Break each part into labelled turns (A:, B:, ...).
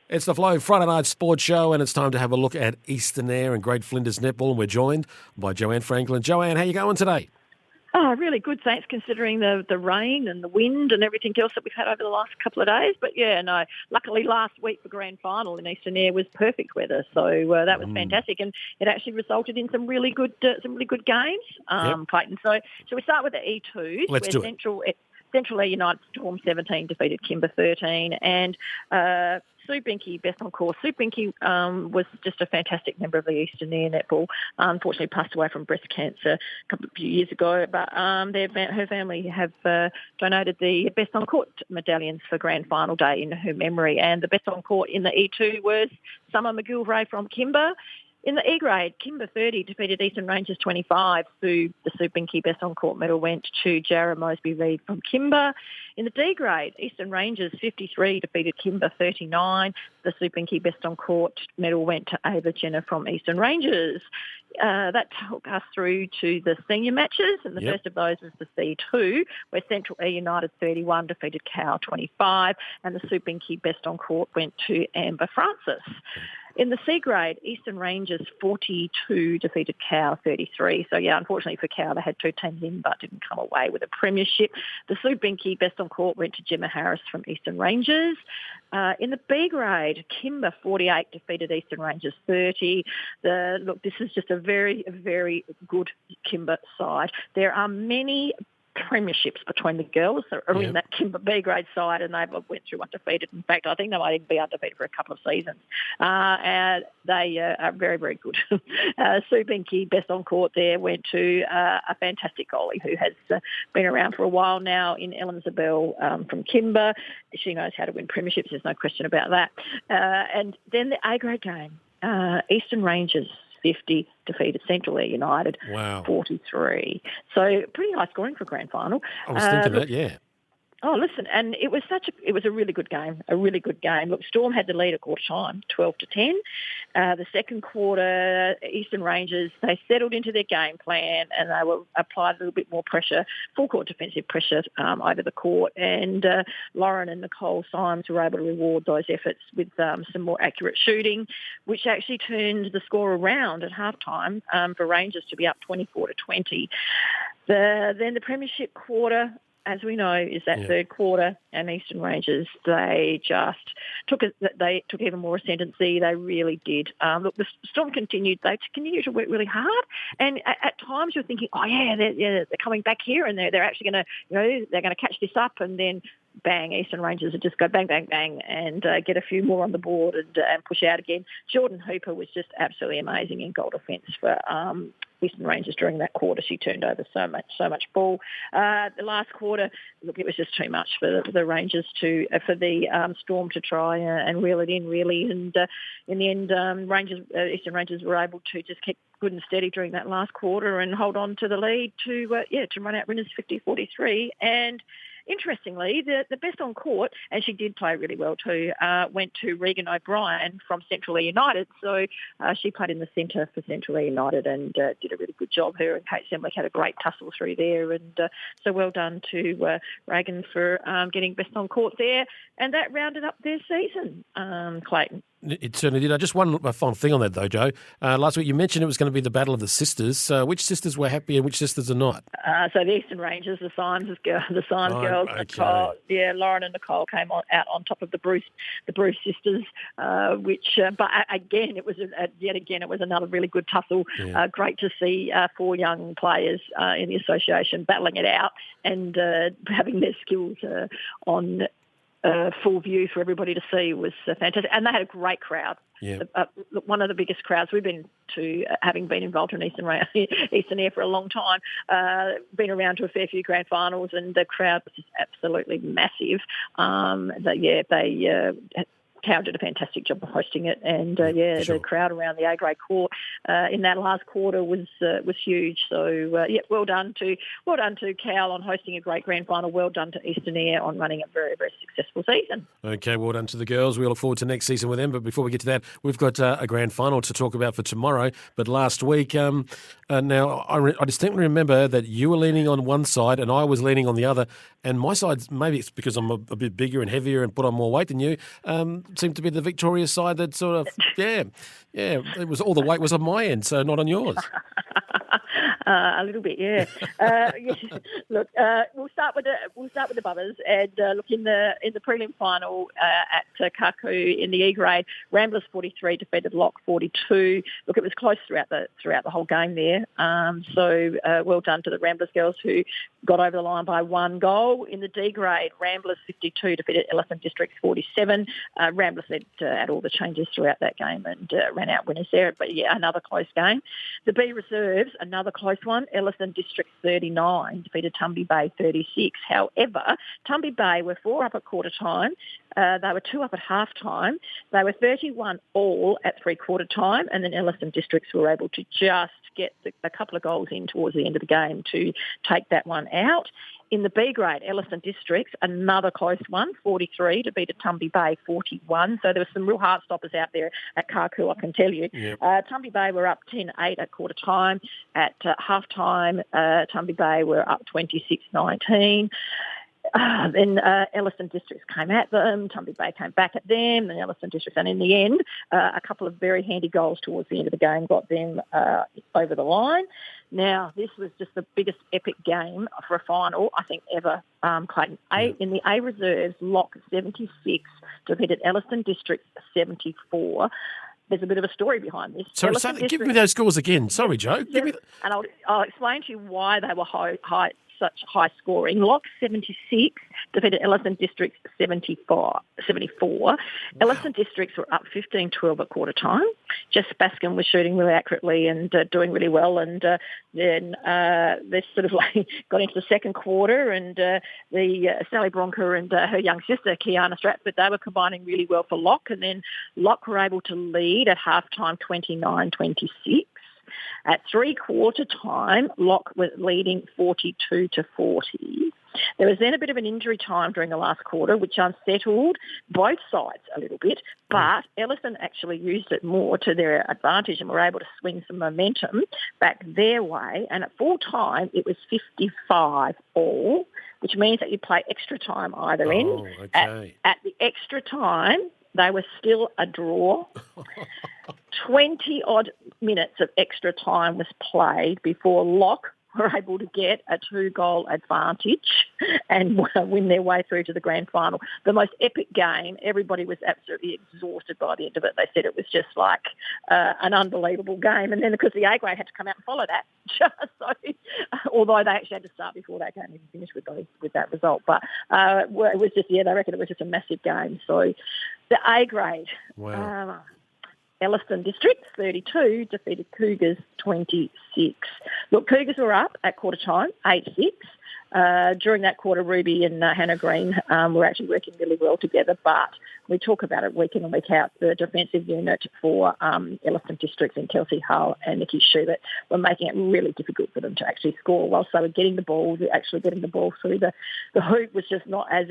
A: It's the Flow Friday Night Sports Show, and it's time to have a look at Eastern Eyre and Great Flinders Netball. And we're joined by Joanne Franklin. Joanne, how you going today?
B: Oh, really good, thanks, considering the rain and the wind and everything else that we've had over the last couple of days. But, yeah, no, luckily last week the grand final in Eastern Eyre was perfect weather, so that was fantastic. And it actually resulted in some really good games, Clayton. So we start with the E2s.
A: Let's do it.
B: Central Eyre United Storm 17 defeated Kimber 13, and Sue Binky, best on course. Sue Binky was just a fantastic member of the Eastern Eyre Netball. Unfortunately, passed away from breast cancer a few years ago, but her family have donated the best on court medallions for grand final day in her memory. And the best on court in the E2 was Summer McGilvray from Kimber. In the E grade, Kimber 30 defeated Eastern Rangers 25. The Sue Binky Best on Court medal went to Jarrah Mosby-Reid from Kimber. In the D grade, Eastern Rangers 53 defeated Kimber 39. The Sue Binky Best on Court medal went to Ava Jenner from Eastern Rangers. That took us through to the senior matches, and the first of those was the C2, where Central Eyre United 31 defeated Cow 25, and the Sue Binky Best on Court went to Amber Francis. In the C grade, Eastern Rangers 42 defeated Cow 33. So, unfortunately for Cow, they had two teams in but didn't come away with a premiership. The Sue Binky Best on Court went to Gemma Harris from Eastern Rangers. In the B grade, Kimber 48 defeated Eastern Rangers 30. This is just a very, very good Kimber side. There are many premierships between the girls that are in that Kimber B grade side, and they went through undefeated. In fact, I think they might even be undefeated for a couple of seasons. And they are very, very good. Sue Binky, best on court there, went to a fantastic goalie who has been around for a while now in Ellen Zabel from Kimber. She knows how to win premierships, there's no question about that. And then the A grade game, Eastern Rangers 50 defeated Central Eyre United 43. So pretty high scoring for grand final.
A: I was thinking that, yeah.
B: Oh, listen, and it was a really good game, Look, Storm had the lead at quarter time, 12-10. The second quarter, Eastern Rangers, they settled into their game plan and they applied a little bit more pressure, full court defensive pressure over the court. And Lauren and Nicole Symes were able to reward those efforts with some more accurate shooting, which actually turned the score around at halftime for Rangers to be up 24-20. Then the premiership quarter, as we know, is that third quarter, and Eastern Rangers, they just took even more ascendancy. They really did. Look, the Storm continued. They continued to work really hard, and at times you're thinking, they're coming back here, and they're actually going to, they're going to catch this up, and then bang, Eastern Rangers would just go bang, bang, bang, and get a few more on the board and push out again. Jordan Hooper was just absolutely amazing in goal defence for Eastern Rangers during that quarter. She turned over so much ball. The last quarter, look, it was just too much for the Rangers for the Storm to try and reel it in, really. And in the end, Eastern Rangers were able to just keep good and steady during that last quarter and hold on to the lead to run out winners 50-43. And interestingly, the best on court, and she did play really well too, went to Regan O'Brien from Central Eyre United. So she played in the centre for Central Eyre United and did a really good job. Her and Kate Semblick had a great tussle through there. And so well done to Regan for getting best on court there. And that rounded up their season, Clayton.
A: It certainly did. Just one final thing on that, though, Joe. Last week you mentioned it was going to be the battle of the sisters. Which sisters were happy and which sisters are not?
B: So the Eastern Rangers, the Symes girls, Nicole, Lauren and Nicole came out on top of the Bruce sisters. But again, it was another really good tussle.
A: Yeah.
B: Great to see 4 young players in the association battling it out and having their skills on full view for everybody to see was fantastic. And they had a great crowd. Yeah. One of the biggest crowds we've been to, having been involved in Eastern Eyre for a long time, been around to a fair few grand finals, and the crowd was just absolutely massive. Cow did a fantastic job of hosting it, and the crowd around the A grade court in that last quarter was huge. So well done to Cow on hosting a great grand final. Well done to Eastern Eyre on running a very, very successful successful season.
A: Okay, well done to the girls. We look forward to next season with them. But before we get to that, we've got a grand final to talk about for tomorrow. But last week, now I distinctly remember that you were leaning on one side and I was leaning on the other. And my side, maybe it's because I'm a bit bigger and heavier and put on more weight than you, seemed to be the victorious side that sort of, it was all the weight was on my end, so not on yours.
B: A little bit, yeah. Yes. Look, we'll start with the Bubbers, and look in the prelim final at Kaku in the E grade. Ramblers 43 defeated Lock 42. Look, it was close throughout the whole game there. So well done to the Ramblers girls who got over the line by 1 goal. In the D grade, Ramblers 52 defeated Elephant Districts 47. Ramblers led at all the changes throughout that game and ran out winners there. But yeah, another close game. The B reserves, another close one. Elephant District 39 defeated Tumby Bay 36. However, Tumby Bay were 4 up at quarter time. They were 2 up at half time. They were 31 all at 3/4 time, and then Elephant Districts were able to just get a couple of goals in towards the end of the game to take that one out. In the B grade, Elephant Districts, another close one, 43 to beat Tumby Bay 41. So there were some real heart stoppers out there at Kaku, I can tell you. Yep. Tumby Bay were up 10-8 at quarter time. At half time, Tumby Bay were up 26-19. Then Elephant Districts came at them, Tumby Bay came back at them, and Elephant Districts, and in the end, a couple of very handy goals towards the end of the game got them over the line. Now, this was just the biggest epic game for a final, I think, ever, Clayton. In the A reserves, Lock 76 defeated Elephant Districts 74. There's a bit of a story behind this.
A: Sorry, give me those scores again. Sorry, Joe.
B: And I'll explain to you why they were such high scoring. Lock 76 defeated Elephant Districts 74. Elephant Districts were up 15-12 at quarter time. Jess Baskin was shooting really accurately and doing really well, and then they sort of got into the second quarter, and Sally Bronca and her young sister Kiana Stratford, they were combining really well for Lock, and then Lock were able to lead at half-time 29-26. At 3/4 time, Lock was leading 42-40. There was then a bit of an injury time during the last quarter, which unsettled both sides a little bit, but Elephant actually used it more to their advantage and were able to swing some momentum back their way. And at full time, it was 55 all, which means that you play extra time either end.
A: Okay.
B: At the extra time, they were still a draw. 20-odd minutes of extra time was played before Lock were able to get a 2-goal advantage and win their way through to the grand final. The most epic game. Everybody was absolutely exhausted by the end of it. They said it was just like an unbelievable game. And then, because the A grade had to come out and follow that, so, although they actually had to start before that game and finish with that result. But it was just, they reckon it was just a massive game. So the A grade.
A: Wow.
B: Elephant Districts 32 defeated Cougars 26. Look, Cougars were up at quarter time, 8-6. During that quarter, Ruby and Hannah Green were actually working really well together, but we talk about it week in and week out. The defensive unit for Elephant Districts and Kelsey Hull and Nikki Schubert were making it really difficult for them to actually score whilst they were getting the ball. Actually getting the ball through the hoop was just not as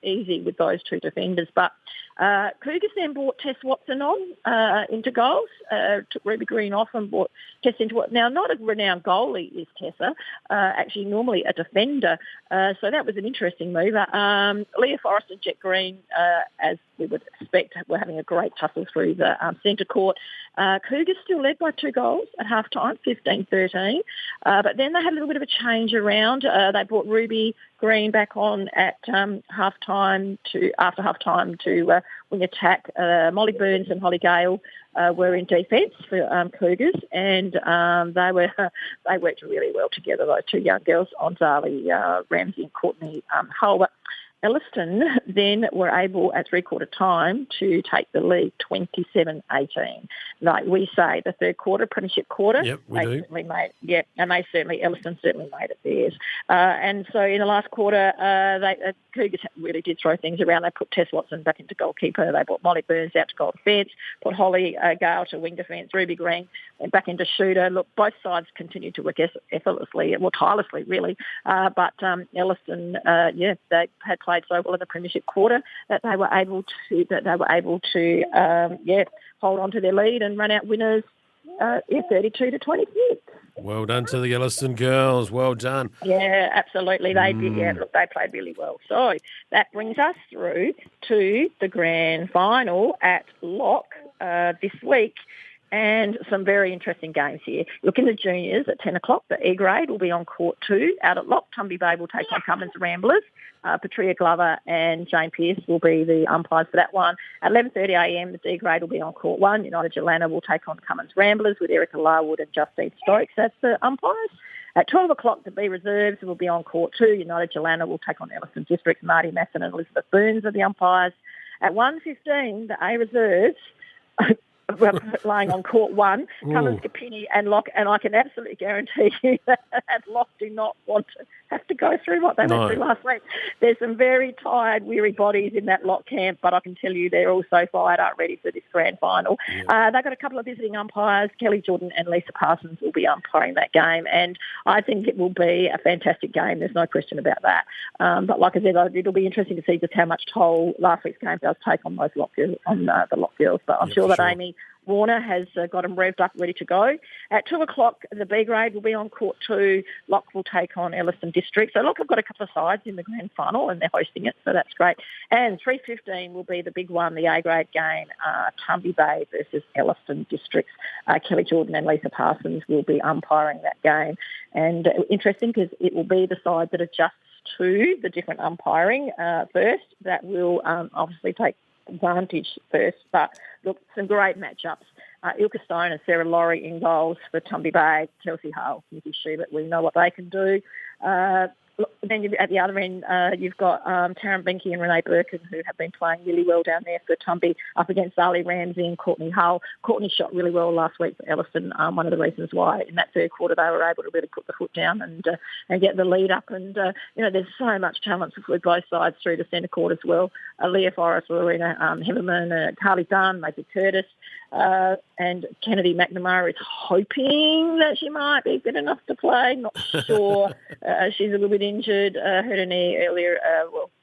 B: easy with those two defenders. But Cougars then brought Tess Watson on into goals, took Ruby Green off and brought Tess into it. Now, not a renowned goalie is Tessa, actually normally a defender. So that was an interesting move. Leah Forrest and Jet Green, as we would expect, were having a great tussle through the centre court. Cougars still led by 2 goals at half-time, 15-13. But then they had a little bit of a change around. They brought Ruby Green back on at half-time after half-time to wing attack. Molly Burns and Holly Gale were in defence for Cougars, and they worked really well together, those two young girls, Onzali Ramsey and Courtney Hull. But Elliston then were able, at 3/4 time, to take the lead 27-18. Like we say, the third quarter, premiership quarter,
A: yep, we do.
B: Elliston certainly made it theirs. And so in the last quarter, Cougars really did throw things around. They put Tess Watson back into goalkeeper. They brought Molly Burns out to goal defence, put Holly Gale to wing defence, Ruby Green went back into shooter. Look, both sides continued to work effortlessly, well, tirelessly, really. But Elliston, they had played played so well in the premiership quarter that they were able to hold on to their lead and run out winners 32-26.
A: Well done to the Elliston girls. Well done.
B: Yeah, absolutely. They did. Yeah, look, they played really well. So that brings us through to the grand final at Lock this week. And some very interesting games here. Look, in the juniors at 10 o'clock, the E grade will be on court 2 out at Lock. Tumby Bay will take on Cummins Ramblers. Patria Glover and Jane Pearce will be the umpires for that one. At 11:30am, the D grade will be on court 1. United Jelana will take on Cummins Ramblers with Erica Larwood and Justine Stokes as the umpires. At 12 o'clock, the B reserves will be on court 2. United Jelana will take on Elliston District. Marty Masson and Elizabeth Burns are the umpires. At 1:15, the A reserves lying on court 1, Cummins, Kapini and Lock, and I can absolutely guarantee you that Lock do not want to have to go through what they went through last week. There's some very tired, weary bodies in that Lock camp, but I can tell you they're all so fired up, ready for this grand final. Yeah. They've got a couple of visiting umpires. Kelly Jordan and Lisa Parsons will be umpiring that game, and I think it will be a fantastic game. There's no question about that. But like I said, it'll be interesting to see just how much toll last week's game does take on those Lock girls, the Lock girls. But I'm sure that Amy Warner has got them revved up, ready to go. At 2 o'clock, the B grade will be on court 2. Lock will take on Elliston District. So Lock have got a couple of sides in the grand final and they're hosting it, so that's great. And 3:15 will be the big one, the A grade game, Tumby Bay versus Elliston Districts. Kelly Jordan and Lisa Parsons will be umpiring that game. And interesting because it will be the side that adjusts to the different umpiring first that will obviously take advantage first. But look, some great matchups. Ilka Stone and Sarah Laurie in goals for Tumby Bay. Kelsey Hull, Nikki Schubert, we know what they can do. Then at the other end, you've got Taryn Binky and Renee Birkin, who have been playing really well down there for Tumby, up against Ali Ramsey and Courtney Hull. Courtney shot really well last week for Elliston. One of the reasons why in that third quarter they were able to really put the foot down and get the lead up. And, there's so much talent for both sides through the centre court as well. Leah Forrest, Lorena Hemmerman, Carly Dunn, Maisie Curtis, and Kennedy McNamara is hoping that she might be good enough to play. Not sure. She's a little bit injured, hurt her knee earlier,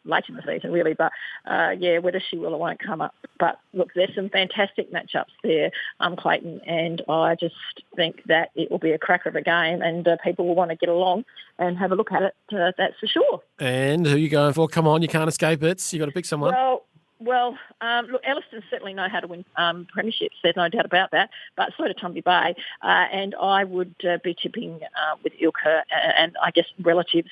B: late in the season really, but whether she will or won't come up. But look, there's some fantastic matchups there, Clayton, and I just think that it will be a cracker of a game and people will want to get along and have a look at it, that's for sure.
A: And who are you going for? Come on, you can't escape it. You've got to pick someone.
B: Well, look, Elliston certainly know how to win premierships. There's no doubt about that. But so do Tumby Bay. And I would be tipping with Ilka and I guess relatives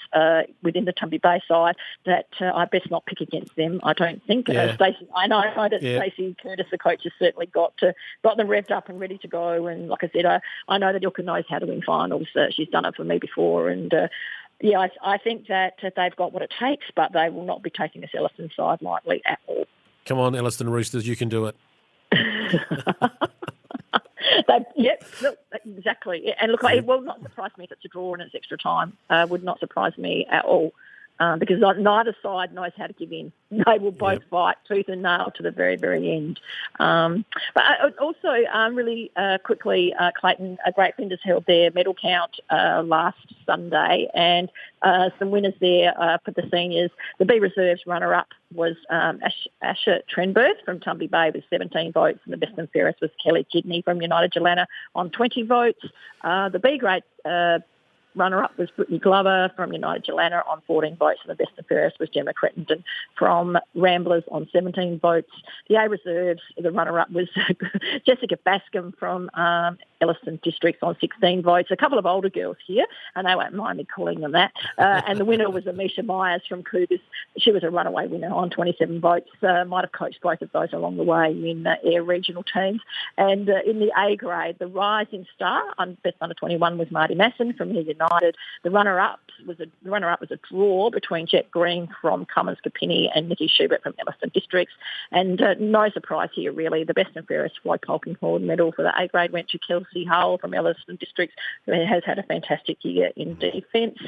B: within the Tumby Bay side that I best not pick against them. I don't think. Stacey, I know that Stacey Curtis, the coach, has certainly got them revved up and ready to go. And like I said, I know that Ilka knows how to win finals. She's done it for me before. And I think that they've got what it takes, but they will not be taking this Elliston side lightly at all.
A: Come on, Elliston Roosters, you can do it.
B: Exactly. And look, it will not surprise me if it's a draw and it's extra time. Would not surprise me at all. Because neither side knows how to give in. They will both fight tooth and nail to the very, very end. But also, really quickly, Clayton, a great Flinders held their medal count last Sunday, and some winners there for the seniors. The B Reserves runner-up was Asher Trenberth from Tumby Bay with 17 votes, and the best and fairest was Kelly Kidney from United Jelana on 20 votes. The B grade runner-up was Brittany Glover from United Jelana on 14 votes, and the best and fairest was Gemma Crittenden from Ramblers on 17 votes. The A Reserves, the runner-up was Jessica Bascom from Elliston Districts on 16 votes. A couple of older girls here, and they won't mind me calling them that. And the winner was Amisha Myers from Cougars. She was a runaway winner on 27 votes. Might have coached both of those along the way in Eyre regional teams. And in the A grade, the rising star on best under 21 was Marty Masson from Eyre United. The runner-up was a draw between Jet Green from Cummins Kapini and Nikki Schubert from Elliston Districts. And no surprise here, really. The best and fairest Floyd Polkinghorn medal for the A grade went to Kelsey Hull from Elliston Districts, who has had a fantastic year in defence.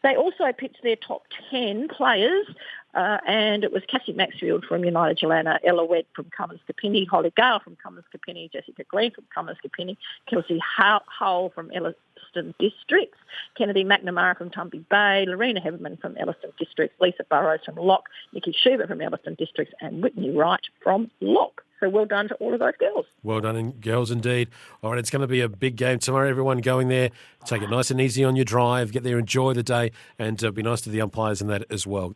B: They also picked their top 10 players, and it was Cassie Maxfield from United Joanna, Ella Wedd from Cummins Kapini, Holly Gale from Cummins Kapini, Jessica Glenn from Cummins Kapini, Kelsey Hull from Elliston Districts, Kennedy McNamara from Tumby Bay, Lorena Heberman from Elliston Districts, Lisa Burrows from Lock, Nikki Schubert from Elliston Districts, and Whitney Wright from Lock. So well done to all of those girls.
A: Well done, girls, indeed. All right, it's going to be a big game tomorrow. Everyone going there, take it nice and easy on your drive, get there, enjoy the day, and be nice to the umpires and that as well.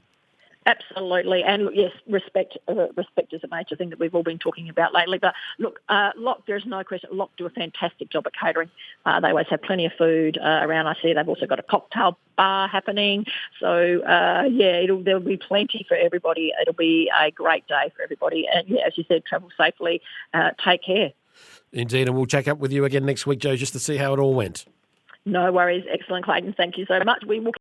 B: Absolutely, and yes, respect is a major thing that we've all been talking about lately. But look, Lock, there's no question, Lock do a fantastic job at catering. They always have plenty of food around. I see they've also got a cocktail bar happening. So, there'll be plenty for everybody. It'll be a great day for everybody. And, yeah, as you said, travel safely. Take care.
A: Indeed, and we'll check up with you again next week, Joe, just to see how it all went.
B: No worries. Excellent, Clayton. Thank you so much. We will